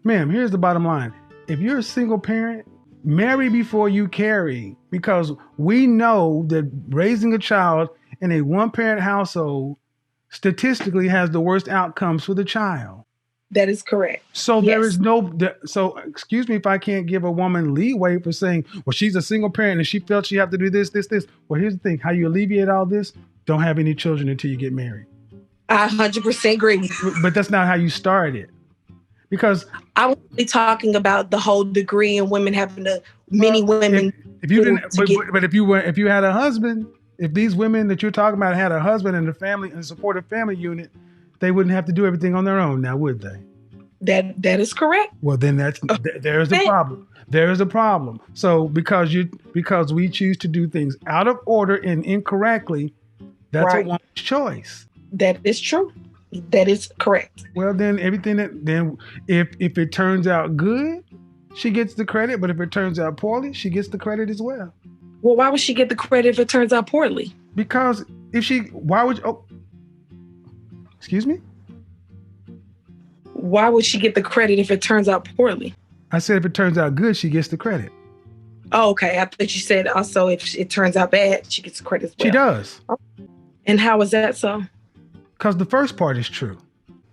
Ma'am, here's the bottom line. If you're a single parent, marry before you carry, because we know that raising a child in a one-parent household statistically has the worst outcomes for the child. That is correct. So Yes. there is so excuse me if I can't give a woman leeway for saying, well, she's a single parent and she felt she have to do this. Well, here's the thing. How you alleviate all this? Don't have any children until you get married. I 100% agree with you. But that's not how you start it. Because I was really talking about the whole degree and women having to, many women. If you didn't, but if you had a husband, if these women that you're talking about had a husband and a family and supportive family unit, they wouldn't have to do everything on their own now, would they? That is correct. Well, then there's a problem. There is a problem. So because we choose to do things out of order and incorrectly, that's Right. a woman's choice. That is true. That is correct. Well, then if it turns out good, she gets the credit. But if it turns out poorly, she gets the credit as well. Well, why would she get the credit if it turns out poorly? Because excuse me? Why would she get the credit if it turns out poorly? I said if it turns out good, she gets the credit. Oh, okay. I thought you said also if it turns out bad, she gets the credit as well. She does. And how is that so? Because the first part is true.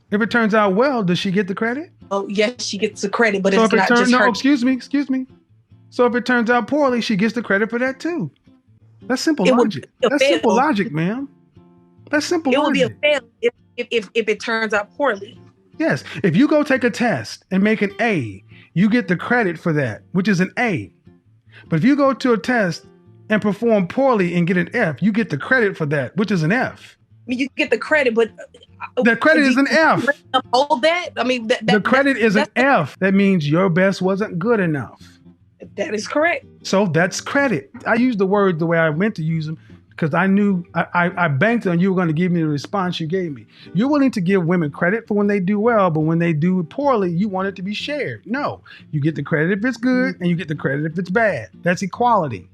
If it turns out well, does she get the credit? Oh, yes, she gets the credit, but So it's not just her. excuse me. So if it turns out poorly, she gets the credit for that too. That's simple logic. That's simple logic, ma'am. That's simple logic. It would be a fail if it turns out poorly. Yes. If you go take a test and make an A, you get the credit for that, which is an A. But if you go to a test and perform poorly and get an F, you get the credit for that, which is an F. I mean, you get the credit, but the credit is an F. All that? I mean, the credit is an F. That means your best wasn't good enough. That is correct. So that's credit. I used the word the way I meant to use them because I knew I banked on you were going to give me the response you gave me. You're willing to give women credit for when they do well, but when they do poorly, you want it to be shared. No, you get the credit if it's good and you get the credit if it's bad. That's equality.